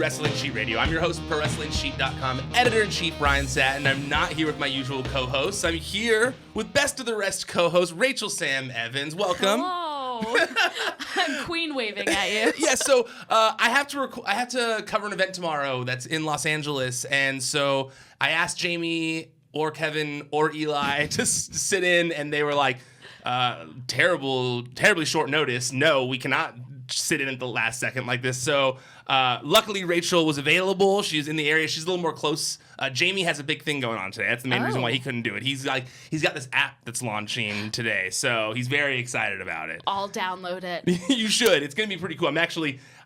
Wrestling Sheet Radio. I'm your host, ProWrestlingSheet.com, editor-in-chief Ryan Satin. I'm not here with my usual co-hosts. I'm here with Best of the Rest co-host Rachel Sam Evans. Welcome. Hello. I'm queen waving at you. Yeah, so I have to cover an event tomorrow that's in Los Angeles, and so I asked Jamie or Kevin or Eli to sit in, and they were like, terribly short notice. No, we cannot sit in at the last second like this. So luckily Rachel was available. She's in the area. She's a little more close. Jamie has a big thing going on today. That's the main reason why he couldn't do it. He's got this app that's launching today, so he's very excited about it. I'll download it. You should. It's gonna be pretty cool.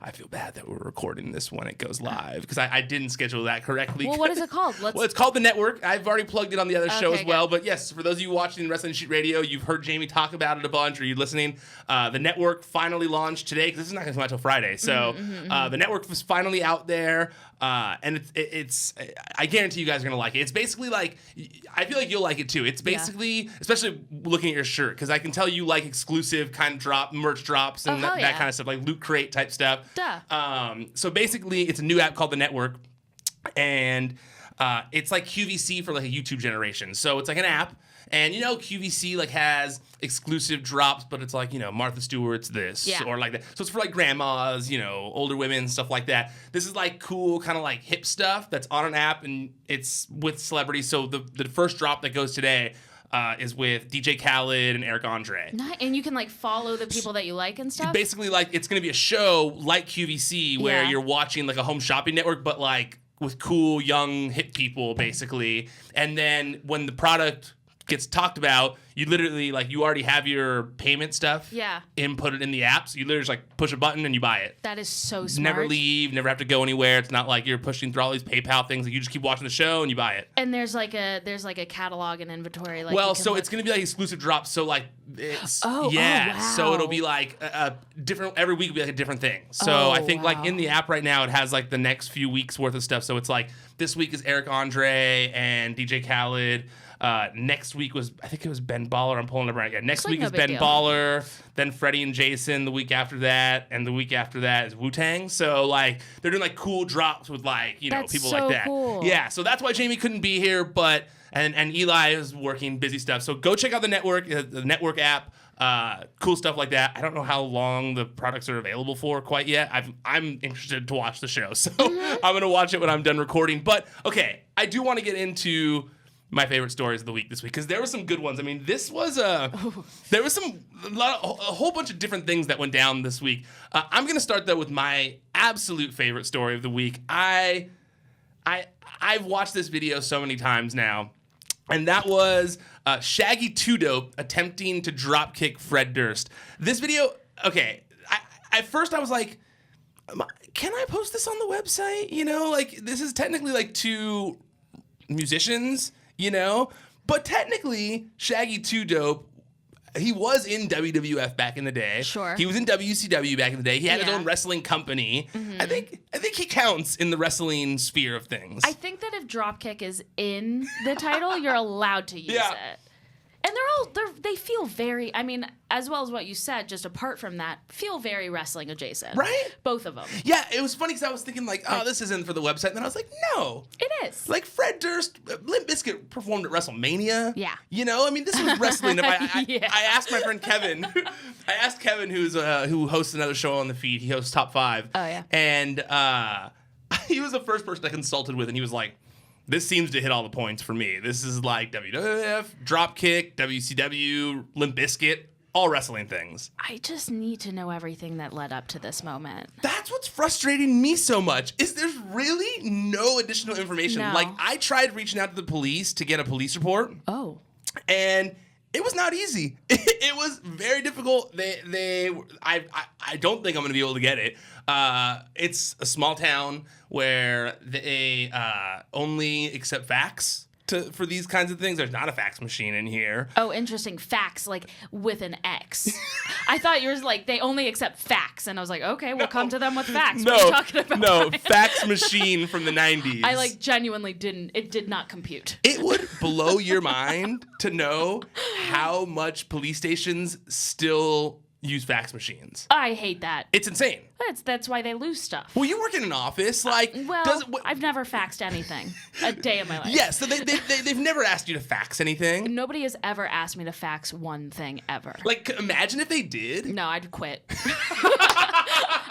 I feel bad that we're recording this when it goes live because I didn't schedule that correctly. Well, what is it called? Well, it's called The Network. I've already plugged it on the other show as well. Good. But yes, for those of you watching Wrestling Sheet Radio, you've heard Jamie talk about it a bunch, or you're listening. The Network finally launched today because this is not going to come out until Friday. So the Network was finally out there, and it's I guarantee you guys are going to like it. It's basically like, I feel like you'll like it too. It's basically, especially looking at your shirt, because I can tell you like exclusive kind of merch drops and that kind of stuff, like Loot Crate type stuff. Duh. So basically, it's a new app called The Network, and it's like QVC for like a YouTube generation. So it's like an app, and QVC like has exclusive drops, but it's like Martha Stewart's this or like that. So it's for like grandmas, older women, stuff like that. This is like cool, kind of like hip stuff that's on an app, and it's with celebrities. So the first drop that goes today is with DJ Khaled and Eric Andre. And you can like follow the people that you like and stuff? Basically, like it's going to be a show like QVC where you're watching like a home shopping network, but like with cool, young, hip people, basically. And then when the product gets talked about, you literally like you already have your payment stuff inputted in the app, so you literally just like push a button and you buy it. That is so smart. Never leave, never have to go anywhere. It's not like you're pushing through all these PayPal things. Like you just keep watching the show and you buy it. And there's like a catalog and inventory. Like it's gonna be like exclusive drops. So like it's wow. So it'll be like a different every week will be like a different thing. So I think like in the app right now it has like the next few weeks worth of stuff. So it's like this week is Eric Andre and DJ Khaled. Next week I think it was Ben Baller. I'm pulling it right. Yeah, next week is Ben Baller. Then Freddie and Jason the week after that, and the week after that is Wu-Tang. So like they're doing like cool drops with like that's people so like that. Cool. Yeah, so that's why Jamie couldn't be here, but and Eli is working busy stuff. So go check out the Network app. Cool stuff like that. I don't know how long the products are available for quite yet. I'm interested to watch the show, so I'm gonna watch it when I'm done recording. But okay, I do want to get into my favorite stories of the week this week because there were some good ones. I mean, this was a whole bunch of different things that went down this week. I'm gonna start though with my absolute favorite story of the week. I've watched this video so many times now, and that was Shaggy 2 Dope attempting to dropkick Fred Durst. This video, okay. At first I was like, can I post this on the website? Like this is technically like two musicians. But technically, Shaggy 2 Dope, he was in WWF back in the day. Sure. He was in WCW back in the day. He had his own wrestling company. Mm-hmm. I think he counts in the wrestling sphere of things. I think that if dropkick is in the title, you're allowed to use it. And they feel very, I mean, as well as what you said, just apart from that, feel very wrestling adjacent. Right? Both of them. Yeah, it was funny because I was thinking like, oh, this isn't for the website. And then I was like, no. It is. Like Fred Durst, Limp Bizkit performed at WrestleMania. Yeah. I mean, this was wrestling. I asked my friend Kevin, who hosts another show on the feed. He hosts Top 5. Oh, yeah. And he was the first person I consulted with, and he was like, this seems to hit all the points for me. This is like WWF, Dropkick, WCW, Limp Bizkit, all wrestling things. I just need to know everything that led up to this moment. That's what's frustrating me so much, is there's really no additional information. No. Like, I tried reaching out to the police to get a police report. Oh. And it was not easy. It was very difficult. I don't think I'm going to be able to get it. It's a small town where they only accept fax for these kinds of things. There's not a fax machine in here. Oh, interesting. Fax, like with an X. I thought yours like they only accept fax, and I was like, okay, we'll come to them with fax. What are you talking about? No, fax machine from the 90s. I like genuinely did not compute. It would blow your mind to know how much police stations still use fax machines. I hate that. It's insane. That's why they lose stuff. Well, you work in an office, like. I've never faxed anything a day of my life. Yeah, so they've never asked you to fax anything. Nobody has ever asked me to fax one thing ever. Like, imagine if they did. No, I'd quit.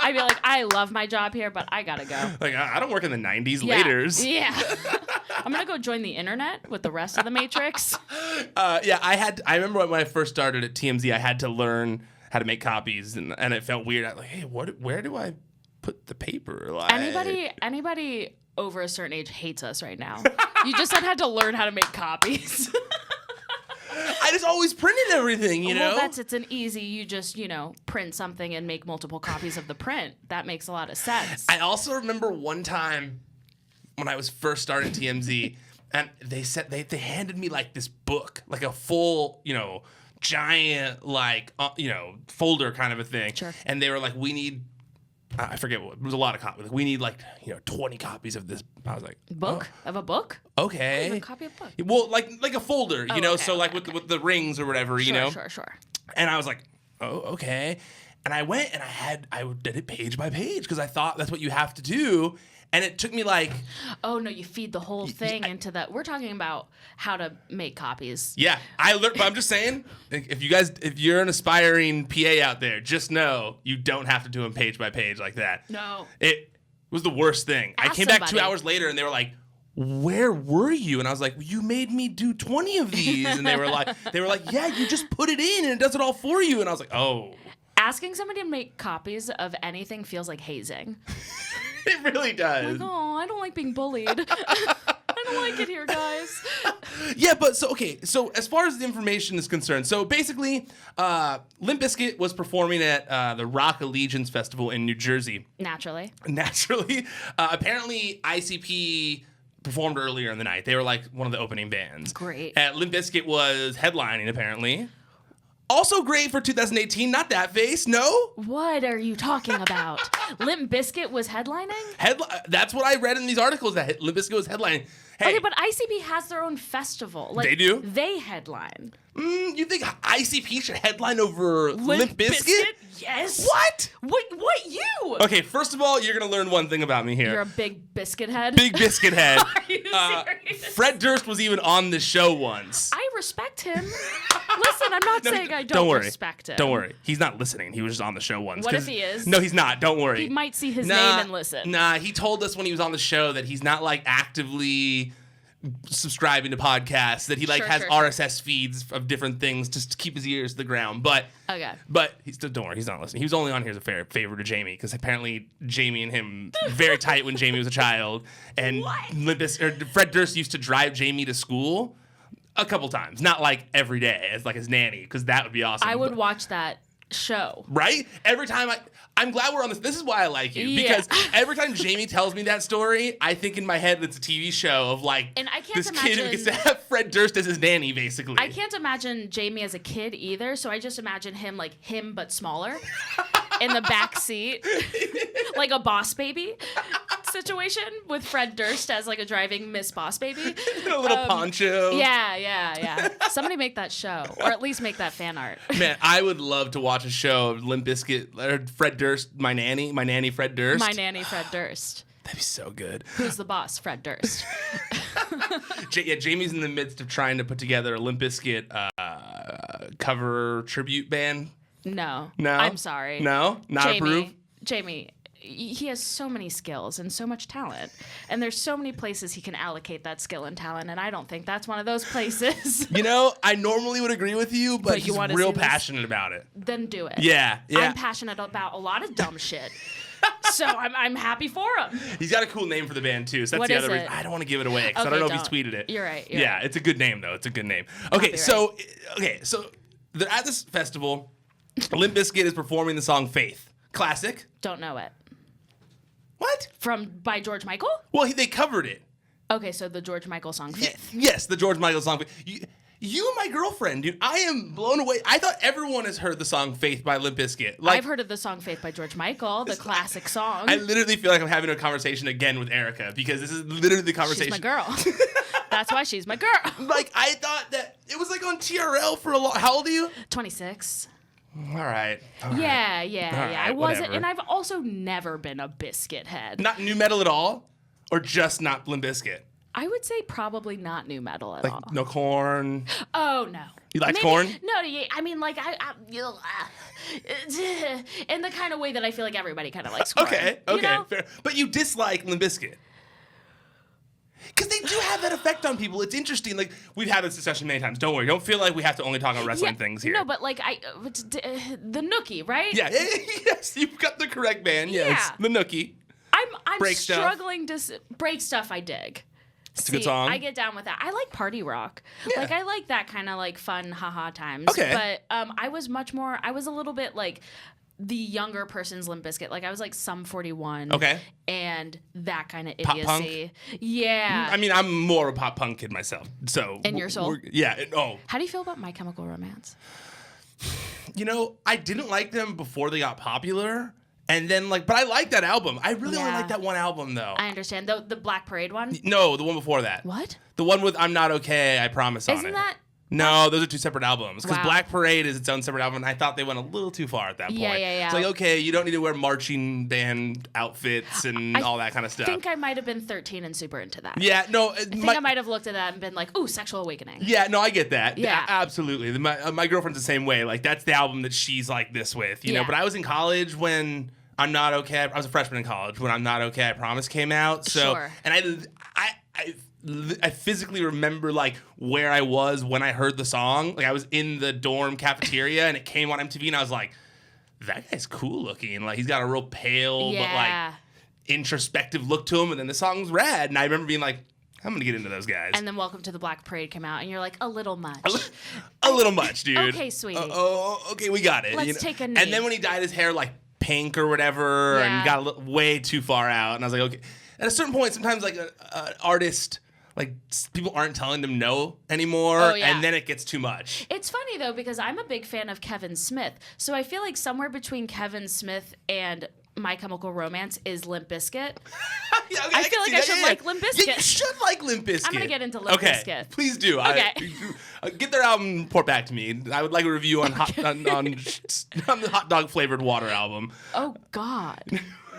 I'd be like, I love my job here, but I gotta go. Like, I don't work in the 90s. Yeah. Laters. Yeah. I'm gonna go join the internet with the rest of the Matrix. Yeah, I remember when I first started at TMZ, I had to learn how to make copies, and it felt weird. I was like, hey, where do I put the paper? Like, anybody over a certain age hates us right now. You just had to learn how to make copies. I just always printed everything, you know? Well, it's an easy, you just, print something and make multiple copies of the print. That makes a lot of sense. I also remember one time when I was first starting TMZ, and they said they handed me like this book, like a full, giant, like, folder kind of a thing. Sure. And they were like, we need, I forget what, it was a lot of copies. Like, we need like, 20 copies of this. I was like, book? Of a book? Okay. A copy of a book. Well, like a folder, with the rings or whatever, Sure. And I was like, oh, okay. And I went and I did it page by page because I thought that's what you have to do. And it took me like... Oh, no, you feed the whole thing into that. We're talking about how to make copies. Yeah, I learned, but I'm just saying, if you're an aspiring PA out there, just know you don't have to do them page by page like that. No. It was the worst thing. I came back 2 hours later and they were like, where were you? And I was like, you made me do 20 of these. And they were like, yeah, you just put it in and it does it all for you. And I was like, oh. Asking somebody to make copies of anything feels like hazing. It really does. Like, oh, I don't like being bullied. I don't like it here, guys. Yeah, but so as far as the information is concerned, so basically, Limp Bizkit was performing at the Rock Allegiance Festival in New Jersey. Naturally. Apparently, ICP performed earlier in the night. They were like one of the opening bands. Great. Limp Bizkit was headlining, apparently. Also great for 2018, not that face, no? What are you talking about? Limp Bizkit was headlining? That's what I read in these articles, that Limp Bizkit was headlining. Hey, okay, but ICP has their own festival. Like, they do? They headline. You think ICP should headline over Limp Bizkit? Yes. What? What you? Okay, first of all, you're going to learn one thing about me here. You're a big biscuit head? Big biscuit head. Are you serious? Fred Durst was even on the show once. I respect him. Listen, I'm not saying I don't respect him. Don't worry. He's not listening. He was just on the show once. What if he is? No, he's not. Don't worry. He might see his name and listen. Nah, he told us when he was on the show that he's not like actively subscribing to podcasts, that he has RSS feeds of different things just to keep his ears to the ground. But he's still, don't worry, he's not listening. He was only on here as a favor to Jamie, because apparently Jamie and him very tight when Jamie was a child. And Fred Durst used to drive Jamie to school a couple times, not like every day as like his nanny, because that would be awesome. I would watch that show. Right? Every time I'm glad we're on this. This is why I like you. Because every time Jamie tells me that story, I think in my head it's a TV show of like this kid who gets to have Fred Durst as his nanny, basically. I can't imagine Jamie as a kid either, so I just imagine him like him but smaller in the back seat. Like a Boss Baby situation with Fred Durst as like a driving Miss Boss Baby. A little poncho. Yeah. Somebody make that show, or at least make that fan art. Man, I would love to watch a show of Limp Bizkit or Fred Durst, my nanny Fred Durst. My nanny Fred Durst. That'd be so good. Who's the boss? Fred Durst. Jamie's in the midst of trying to put together a Limp Bizkit cover tribute band. No. I'm sorry. No? Not approved? Jamie, he has so many skills and so much talent, and there's so many places he can allocate that skill and talent, and I don't think that's one of those places. I normally would agree with you, but he's real passionate about it. Then do it. Yeah. I'm passionate about a lot of dumb shit. So I'm happy for him. He's got a cool name for the band too. So that's the other reason. I don't want to give it away because I don't know if he's tweeted it. You're right. Yeah, it's a good name though. It's a good name. Okay, so they're at this festival. Limp Bizkit is performing the song "Faith." Classic. Don't know it. What? By George Michael? Well, they covered it. Okay, so the George Michael song "Faith." Yes, the George Michael song. You and my girlfriend, dude, I am blown away. I thought everyone has heard the song "Faith" by Limp Bizkit. I've heard of the song "Faith" by George Michael, the classic song. I literally feel like I'm having a conversation again with Erica because this is literally the conversation. She's my girl. That's why she's my girl. I thought that it was on TRL for a long. How old are you? 26. All right. All right. Yeah. I wasn't, whatever. and I've also never been a Bizkit head. Not new metal at all, or just not Limp Bizkit? I would say probably not new metal at Like all. no Corn. Oh no. You like Corn? No, yeah, I mean like in the kind of way that I feel like everybody kind of likes Corn. Okay, you know? fair. But you dislike Limp Bizkit. Because they do have that effect on people. It's interesting. Like, we've had this discussion many times. Don't worry. Don't feel like we have to only talk about wrestling things here. No, but like the Nookie, right? Yeah. Yes, you've got the correct band. Yes, Yeah. the Nookie. I'm Break stuff. struggling to break stuff. I dig. It's a good song. I get down with that. I like party rock. Yeah. Like I like that kind of like fun haha times. Okay. But I was a little bit like the younger person's Limp Bizkit. Like I was like Sum 41. Okay. And that kind of Pop idiocy. Yeah. I mean, I'm more of a pop punk kid myself. So In your soul? Yeah. How do you feel about My Chemical Romance? You know, I didn't like them before they got popular. And then, but I like that album. I really only like that one album, though. I understand. The Black Parade one? No, the one before that. What? The one with I'm Not Okay, I Promise on it. Isn't that... No, those are two separate albums. Because Wow. Black Parade is its own separate album, and I thought they went a little too far at that point. Yeah. It's like, okay, you don't need to wear marching band outfits and all that kind of stuff. I think I might have been 13 and super into that. Yeah, no. I think I might have looked at that and been like, ooh, Sexual Awakening. Yeah, no, I get that. Yeah. Absolutely. My girlfriend's the same way. Like, that's the album that she's like this with, you know? Yeah. But I was in college when I'm Not Okay. I was a freshman in college when I'm Not Okay, I Promise came out. So, Sure. And I physically remember like where I was when I heard the song. Like I was in the dorm cafeteria and it came on MTV and I was like, that guy's cool looking. Like he's got a real pale but like introspective look to him. And then the song's rad. And I remember being like, I'm gonna get into those guys. And then Welcome to the Black Parade came out and you're like, a little much. A little much, dude. Okay, sweetie. Okay, we got it. Let's take a knee. And then when he dyed his hair like pink or whatever and got way too far out, and I was like, okay. At a certain point, sometimes like an artist, like people aren't telling them no anymore, and then it gets too much. It's funny though because I'm a big fan of Kevin Smith, so I feel like somewhere between Kevin Smith and My Chemical Romance is Limp Bizkit. I feel like I should like Limp Bizkit. Yeah, you should like Limp Bizkit. I'm gonna get into Limp Bizkit. Please do. Okay. Get their album, report back to me. I would like a review on on the hot dog flavored water album. Oh God,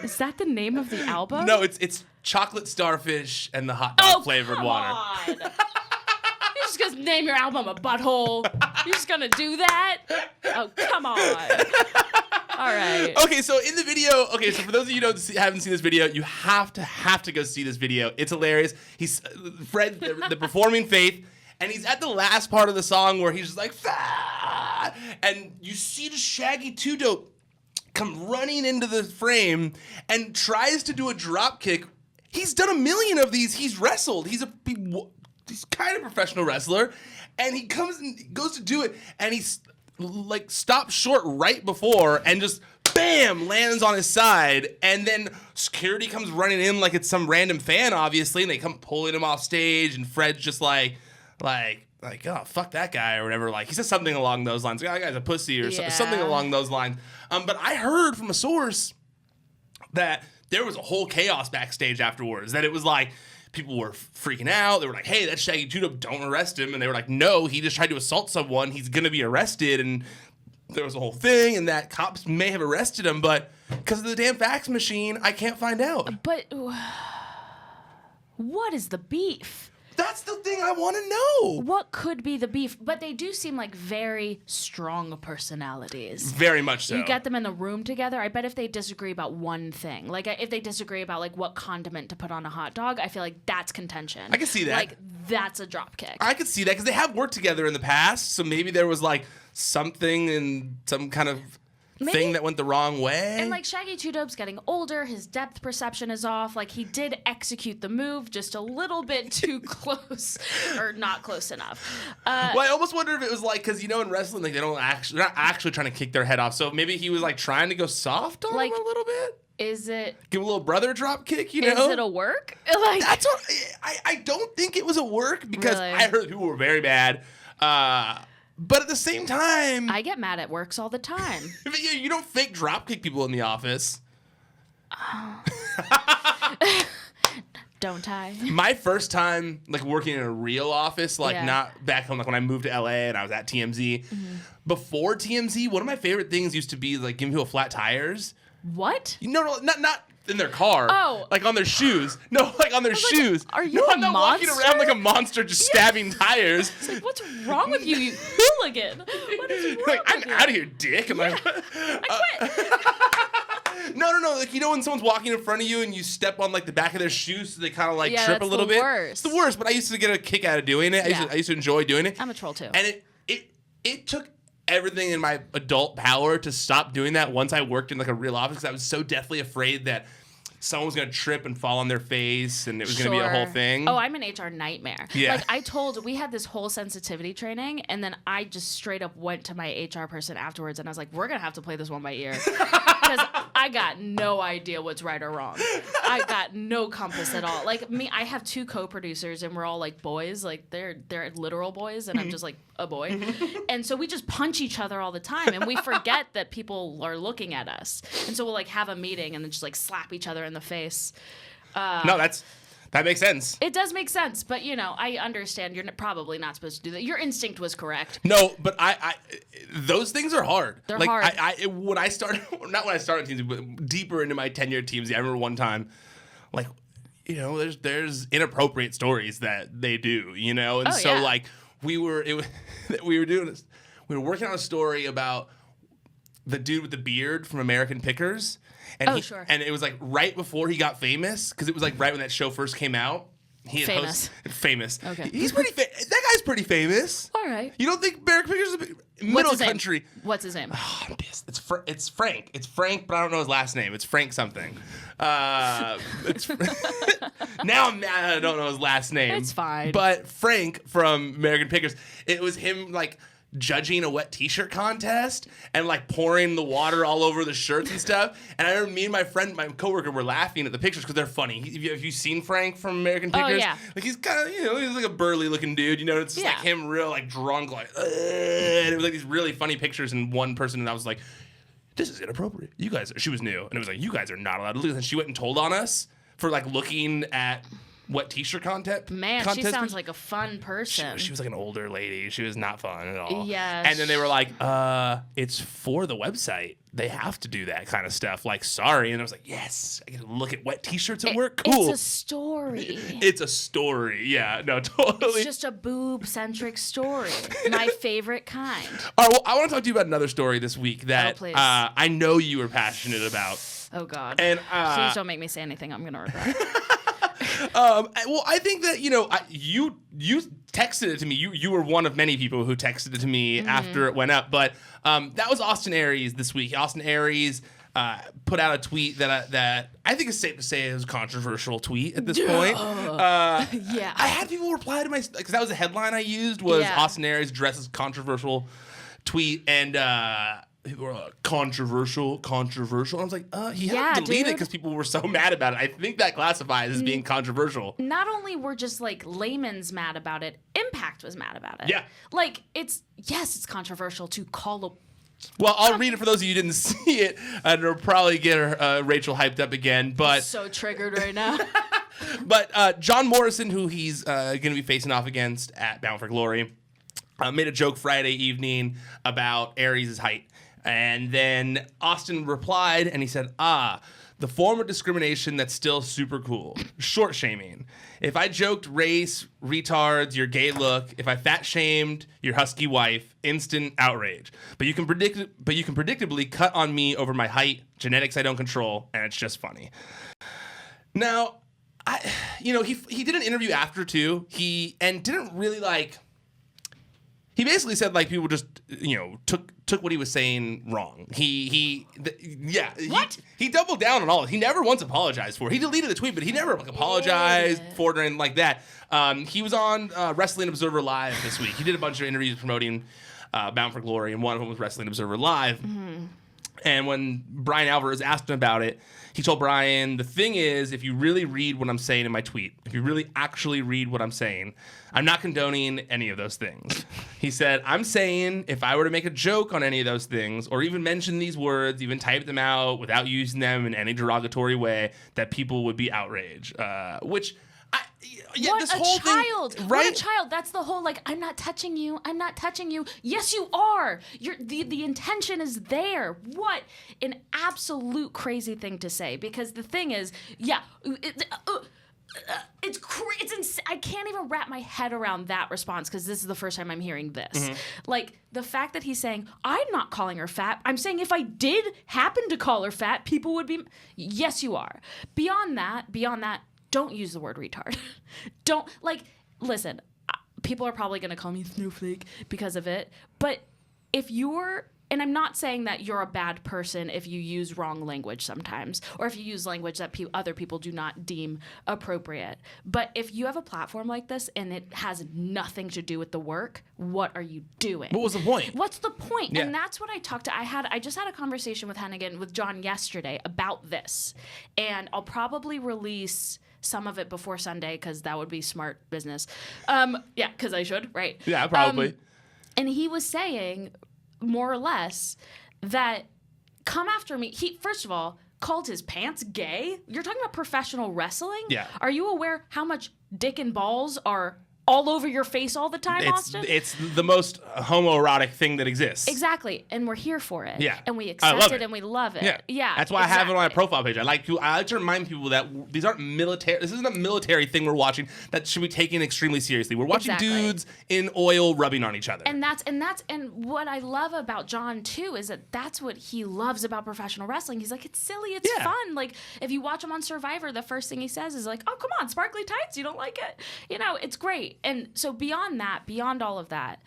is that the name of the album? No, it's Chocolate Starfish and the hot dog flavored water. You're just gonna name your album a butthole. You're just gonna do that? Oh, come on. All right. Okay, so in the video, so for those of you who haven't seen this video, you have to go see this video. It's hilarious. He's Fred, the performing Faith, and he's at the last part of the song where he's just like, "Fah!" And you see the Shaggy 2 Dope come running into the frame and tries to do a drop kick. He's done a million of these. He's wrestled. He's kind of a professional wrestler, and he comes and goes to do it, and he's like stops short right before and just bam lands on his side, and then security comes running in like it's some random fan, obviously, and they come pulling him off stage, and Fred's just like oh fuck that guy or whatever. Like he says something along those lines. Like, oh, that guy's a pussy or something along those lines. But I heard from a source that there was a whole chaos backstage afterwards. That it was like people were freaking out. They were like, hey, that's Shaggy 2 Dope, don't arrest him. And they were like, no, he just tried to assault someone. He's going to be arrested. And there was a whole thing, and that cops may have arrested him, but because of the damn fax machine, I can't find out. But what is the beef? That's the thing I want to know. What could be the beef? But they do seem like very strong personalities. Very much so. You get them in the room together. I bet if they disagree about one thing, like if they disagree about like what condiment to put on a hot dog, I feel like that's contention. I can see that. Like that's a drop kick. I could see that because they have worked together in the past, so maybe there was like something in some kind of thing that went the wrong way. And like Shaggy 2 Dope's getting older, his depth perception is off. Like he did execute the move just a little bit too close, or not close enough. Well, I almost wonder if it was like because in wrestling, like they're not actually trying to kick their head off. So maybe he was like trying to go soft on him a little bit. Is it? Give a little brother drop kick, you know? Is it a work? Like that's what I don't think it was a work because Really? I heard people were very bad. But at the same time, I get mad at works all the time. You don't fake drop kick people in the office. Don't I? My first time like working in a real office, like Yeah. not back home, like when I moved to LA and I was at TMZ. Before TMZ, one of my favorite things used to be like giving people flat tires. What? No, not in their car. Oh. Like on their shoes. No, like on their shoes. are you no, a I'm not walking monster? around like a monster just stabbing tires. It's like, what's wrong with you, you hooligan? What is wrong Like, I'm with you? out of here, dick. I'm like, I quit. no. Like, you know when someone's walking in front of you and you step on like the back of their shoes so they kind of like Yeah, trip a that's little the bit? worst. It's the worst, but I used to get a kick out of doing it. Yeah. I used to enjoy doing it. I'm a troll too. And it took everything in my adult power to stop doing that once I worked in like a real office because I was so deathly afraid that someone was going to trip and fall on their face and it was going to be a whole thing. Oh, I'm an HR nightmare. Yeah. Like we had this whole sensitivity training, and then I just straight up went to my HR person afterwards, and I was like, we're going to have to play this one by ear. Because I got no idea what's right or wrong. I got no compass at all. Like me, I have 2 co-producers, and we're all like boys. Like they're literal boys, and I'm just like a boy. And so we just punch each other all the time, and we forget that people are looking at us. And so we'll like have a meeting and then just like slap each other in the face. No, that makes sense. It does make sense, but I understand you're probably not supposed to do that. Your instinct was correct. No, but I those things are hard. They're like, hard. When I started, not when I started teams, but deeper into my tenure at TMZ, I remember one time, like, there's inappropriate stories that they do, and so yeah. like we were working on a story about the dude with the beard from American Pickers. And Sure. And it was like right before he got famous, because it was like right when that show first came out. He had famous. Okay. He's pretty that guy's pretty famous. All right. You don't think American Pickers is a middle country? What's his name? Oh, I'm pissed. It's Frank. It's Frank, but I don't know his last name. It's Frank something. It's now I'm mad I don't know his last name. It's fine. But Frank from American Pickers, it was him like judging a wet t-shirt contest and like pouring the water all over the shirts and stuff. And I remember me and my coworker were laughing at the pictures because they're funny. Have you seen Frank from American Pickers? Oh, yeah. Like he's kind of, he's like a burly looking dude, it's just like him real like drunk, like, and it was like these really funny pictures and one person, and I was like, this is inappropriate. She was new. And it was like, you guys are not allowed to look. And she went and told on us for like looking at what t-shirt content. Man, she sounds like a fun person. She was like an older lady. She was not fun at all. Yeah. And then they were like, it's for the website. They have to do that kind of stuff. Like, sorry. And I was like, yes, I get to look at wet t-shirts at work. Cool. It's a story. It's a story. Yeah, no, totally. It's just a boob-centric story. My favorite kind. All right, well, I want to talk to you about another story this week that please. I know you were passionate about. Oh, God. And please don't make me say anything I'm going to regret. Well, I think that you texted it to me. You were one of many people who texted it to me after it went up. But that was Austin Aries this week. Austin Aries put out a tweet that I think is safe to say is a controversial tweet at this point. Yeah. I had people reply to because that was the headline I used was Yeah. Austin Aries addresses controversial tweet, and people were like, controversial. And I was like, he had to delete it dude. because people were so mad about it. I think that classifies as being controversial. Not only were just like layman's mad about it, Impact was mad about it. Yeah. Like it's controversial to call a. Well, I'll read it for those of you who didn't see it, and it'll probably get Rachel hyped up again. But So triggered right now. But John Morrison, who he's going to be facing off against at Bound for Glory, made a joke Friday evening about Aries' height. And then Austin replied, and he said, the form of discrimination that's still super cool. Short shaming. If I joked race, retards, your gay look, if I fat shamed your husky wife, instant outrage. But you can predictably cut on me over my height, genetics I don't control, and it's just funny. Now, he did an interview after too. And didn't really like. He basically said like people just took what he was saying wrong. He doubled down on all of it. He never once apologized for it. He deleted the tweet, but he never apologized for it or anything like that. He was on Wrestling Observer Live this week. He did a bunch of interviews promoting Bound for Glory, and one of them was Wrestling Observer Live. Mm-hmm. And when Brian Alvarez asked him about it, he told Brian, the thing is, if you really read what I'm saying in my tweet, if you really actually read what I'm saying, I'm not condoning any of those things. He said, I'm saying if I were to make a joke on any of those things, or even mention these words, even type them out without using them in any derogatory way, that people would be outraged. Which Yeah, what this a whole child! thing, right? What a child! That's the whole like, I'm not touching you. I'm not touching you. Yes, you are. The intention is there. What an absolute crazy thing to say. Because the thing is, it's insane. I can't even wrap my head around that response because this is the first time I'm hearing this. Like the fact that he's saying, I'm not calling her fat. I'm saying if I did happen to call her fat, people would be. Yes, you are. Beyond that, don't use the word retard. Don't listen. People are probably going to call me snowflake because of it. But if you're, and I'm not saying that you're a bad person if you use wrong language sometimes, or if you use language that other people do not deem appropriate. But if you have a platform like this and it has nothing to do with the work, what are you doing? What was the point? What's the point? Yeah. And that's what I talked to. I just had a conversation with Hennigan, with John yesterday about this. And I'll probably release some of it before Sunday because that would be smart business. Yeah, because I should, right? Yeah, probably. And he was saying, more or less, that come after me. He, first of all, called his pants gay. You're talking about professional wrestling? Yeah. Are you aware how much dick and balls are all over your face all the time, Austin? It's the most homoerotic thing that exists. Exactly. And we're here for it. Yeah. And we I accept love it it. and we love it. Yeah. Yeah. That's why I have it on my exactly. profile page. I like to remind people that these aren't military. This isn't a military thing we're watching that should be taken extremely seriously. We're watching Exactly. dudes in oil rubbing on each other. And what I love about John too is that that's what he loves about professional wrestling. He's like, it's silly, it's fun. Like if you watch him on Survivor, the first thing he says is like, oh come on, sparkly tights, you don't like it? You know, it's great. And so beyond all of that,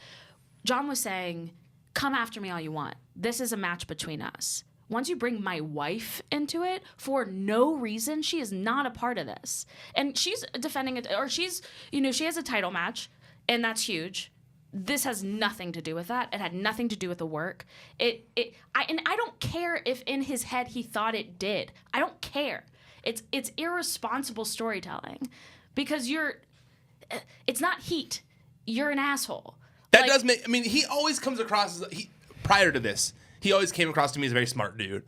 John was saying, come after me all you want. This is a match between us. Once you bring my wife into it for no reason, she is not a part of this. And she's defending it, or she's, she has a title match, and that's huge. This has nothing to do with that. It had nothing to do with the work. I don't care if in his head he thought it did. I don't care. It's irresponsible storytelling because it's not heat. You're an asshole. That does make. I mean, he always comes across as prior to this. He always came across to me as a very smart dude,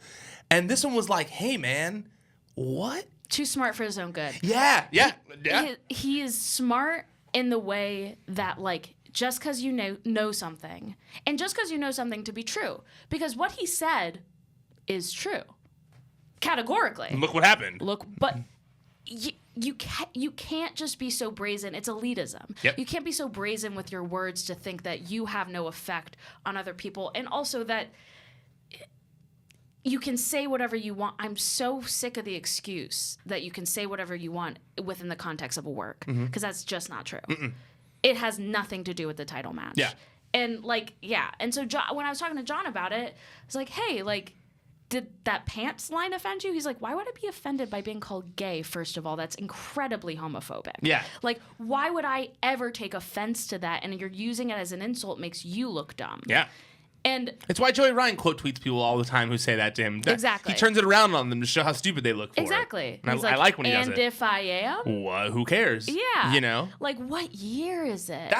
and this one was like, "Hey, man, what? Too smart for his own good." Yeah. He is smart in the way that just because you know something, and just because you know something to be true, because what he said is true, categorically. Look what happened. But you can't just be so brazen. It's elitism. Yep. You can't be so brazen with your words to think that you have no effect on other people, and also that you can say whatever you want. I'm so sick of the excuse that you can say whatever you want within the context of a work, because that's just not true. It has nothing to do with the title match. Yeah. And and so when I was talking to John about it, I was like, hey, did that pants line offend you? He's like, why would I be offended by being called gay, first of all? That's incredibly homophobic. Yeah. Why would I ever take offense to that? And you're using it as an insult makes you look dumb. Yeah. And it's why Joey Ryan quote tweets people all the time who say that to him. Exactly. He turns it around on them to show how stupid they look for exactly. it. And He's I like when he does and it. if I am? Well, who cares? Yeah. What year is it?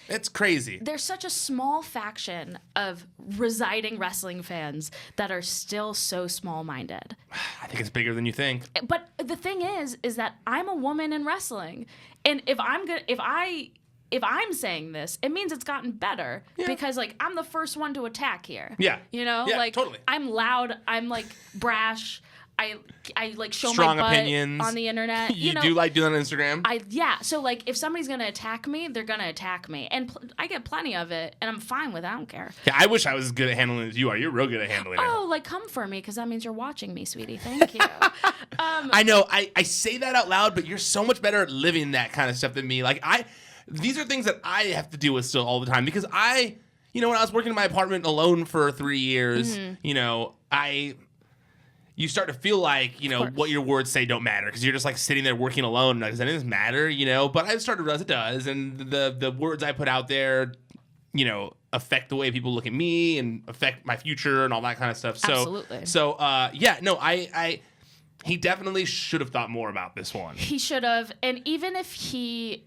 It's crazy. There's such a small faction of residing wrestling fans that are still so small-minded. I think it's bigger than you think. But the thing is that I'm a woman in wrestling, and if I'm saying this, it means it's gotten better because I'm the first one to attack here. Yeah. Yeah, totally. I'm loud. I'm brash. I show strong my butt opinions on the internet. You do like doing that on Instagram? So if somebody's gonna attack me, they're gonna attack me, and I get plenty of it, and I'm fine with it. I don't care. Yeah, I wish I was as good at handling it as you are. You're real good at handling it. Oh, come for me because that means you're watching me, sweetie. Thank you. I know. I say that out loud, but you're so much better at living that kind of stuff than me. These are things that I have to deal with still all the time because when I was working in my apartment alone for 3 years, you start to feel like, what your words say don't matter because you're just sitting there working alone. Does anything matter, But I started to realize it does. And the words I put out there, affect the way people look at me and affect my future and all that kind of stuff. So, absolutely. So, he definitely should have thought more about this one. He should have. And even if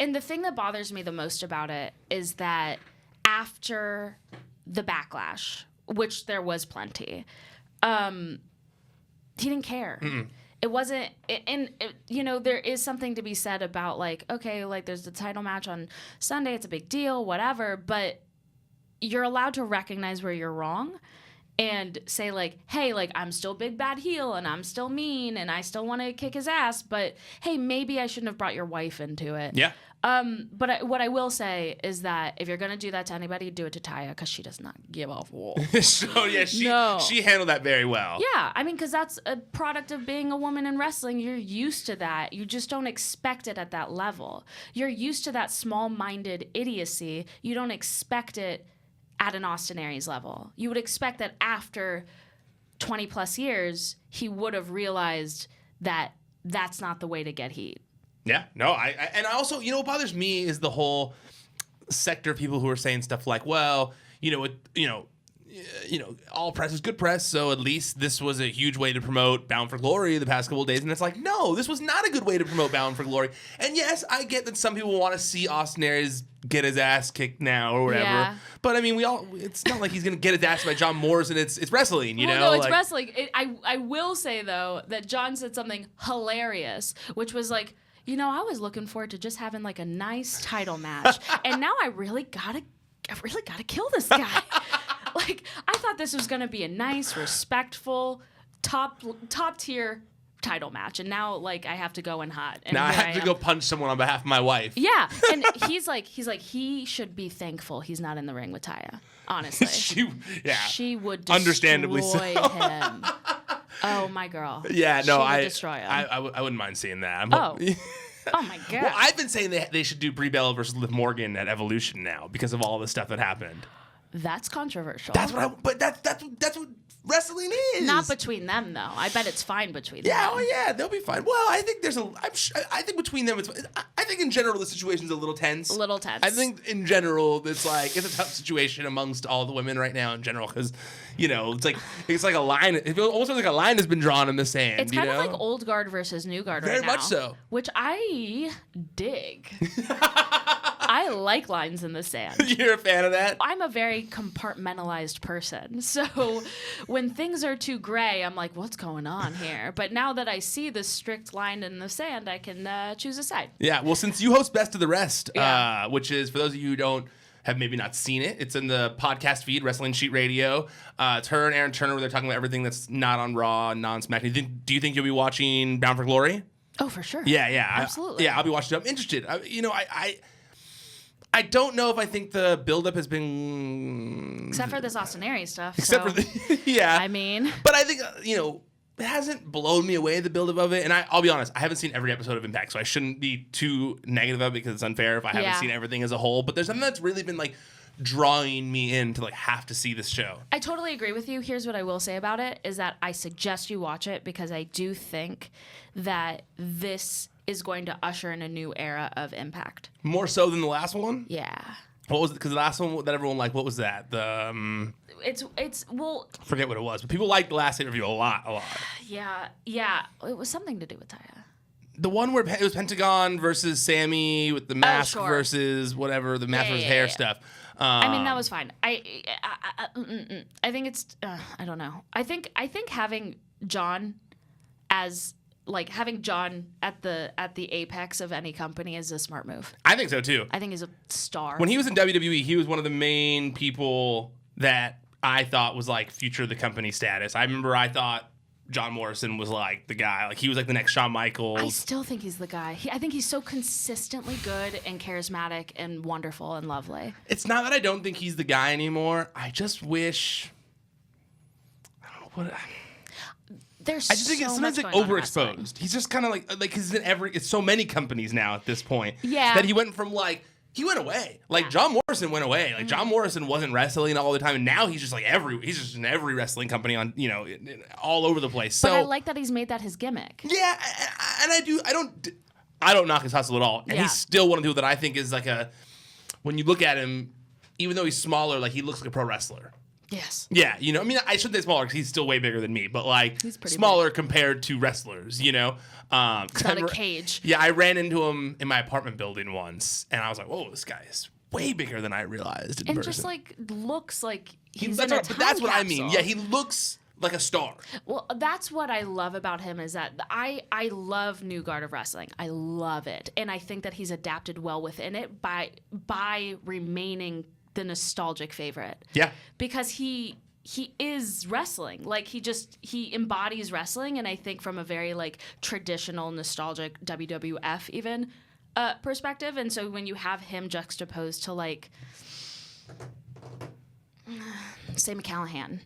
and the thing that bothers me the most about it is that after the backlash, which there was plenty, he didn't care. it wasn't, and you know, there is something to be said about like, okay, like there's the title match on Sunday, it's a big deal, whatever, but you're allowed to recognize where you're wrong and say like, hey, like I'm still big bad heel and I'm still mean and I still want to kick his ass, but hey, maybe I shouldn't have brought your wife into it. Yeah. But what I will say is that if you're gonna do that to anybody, do it to Taya because she does not give a fuck. So yeah, she handled that very well. Yeah, I mean, because that's a product of being a woman in wrestling. You're used to that. You just don't expect it at that level. You're used to that small-minded idiocy. You don't expect it at an Austin Aries level. You would expect that after 20 plus years, he would have realized that that's not the way to get heat. Yeah, no, I also, you know, what bothers me is the whole sector of people who are saying stuff like, well, all press is good press, so at least this was a huge way to promote Bound for Glory the past couple of days. And it's like, no, this was not a good way to promote Bound for Glory. And yes, I get that some people want to see Austin Aries get his ass kicked now or whatever. Yeah. But I mean, it's not like he's going to get his ass by John Morrison. It's wrestling, you know? No, it's wrestling. I will say, though, that John said something hilarious, which was like, you know, I was looking forward to just having like a nice title match. And now I really gotta kill this guy. Like, I thought this was gonna be a nice, respectful, top tier title match, and now like I have to go in hot. And now I have to go punch someone on behalf of my wife. Yeah, and he's like he should be thankful he's not in the ring with Taya. Honestly, she would destroy understandably so. him. Oh my girl. Yeah, no, I destroy him. I wouldn't mind seeing that. Oh my god. Well, I've been saying they should do Brie Bella versus Liv Morgan at Evolution now because of all the stuff that happened. That's controversial. That's what wrestling is. Not between them though. I bet it's fine between them. Yeah, oh yeah, they'll be fine. Well, I think I think between them, I think in general the situation's a little tense. A little tense. I think in general it's a tough situation amongst all the women right now in general because, you know, it's like a line. It almost feels like a line has been drawn in the sand. It's kind of like old guard versus new guard Very right now. much so. Which I dig. I like lines in the sand. You're a fan of that? I'm a very compartmentalized person. So when things are too gray, I'm like, what's going on here? But now that I see the strict line in the sand, I can choose a side. Yeah, well, since you host Best of the Rest, which is, for those of you who have maybe not seen it, it's in the podcast feed, Wrestling Sheet Radio. It's her and Aaron Turner where they're talking about everything that's not on Raw, non-SmackDown. Do you think you'll be watching Bound for Glory? Oh, for sure. Yeah. Absolutely. I'll be watching it. I'm interested. I don't know if I think the buildup has been... Except for this Austin Aries stuff. Yeah. I mean... But I think, it hasn't blown me away, the buildup of it. And I'll be honest, I haven't seen every episode of Impact, so I shouldn't be too negative of it because it's unfair if I haven't seen everything as a whole. But there's something that's really been, drawing me in to, have to see this show. I totally agree with you. Here's what I will say about it, is that I suggest you watch it because I do think that this is going to usher in a new era of Impact. More so than the last one? Yeah. What was it? Because the last one that everyone liked, what was that? Well... Forget what it was, but people liked the last interview a lot. Yeah. It was something to do with Taya. The one where it was Pentagon versus Sammy with the mask versus whatever, the mask versus hair stuff. I mean, that was fine. I think it's... I don't know. I think having John as... having John at the apex of any company is a smart move. I think so too. I think he's a star. When he was in WWE, he was one of the main people that I thought was future of the company status. I remember I thought John Morrison was the guy. He was the next Shawn Michaels. I still think he's the guy. I think he's so consistently good and charismatic and wonderful and lovely. It's not that I don't think he's the guy anymore. I just wish... I don't know what... I just think it's sometimes overexposed. He's just kind of he's in it's so many companies now at this point. Yeah. That he went from he went away. John Morrison went away. John Morrison wasn't wrestling all the time, and now he's just he's just in every wrestling company on all over the place. But I like that he's made that his gimmick. Yeah, and I don't knock his hustle at all. And he's still one of the people that I think is when you look at him, even though he's smaller, he looks like a pro wrestler. Yes. Yeah, I mean, I shouldn't say smaller because he's still way bigger than me, but he's pretty smaller big compared to wrestlers, It's not a cage. Yeah, I ran into him in my apartment building once, and I was like, whoa, this guy is way bigger than I realized in person. And just looks like he's that's in a what, but that's what time I mean. capsule. Yeah, he looks like a star. Well, that's what I love about him is that I love New Guard of Wrestling. I love it. And I think that he's adapted well within it by remaining the nostalgic favorite. Yeah. Because he is wrestling. Like he embodies wrestling, and I think from a very like traditional nostalgic WWF even perspective. And so when you have him juxtaposed to like say McCallahan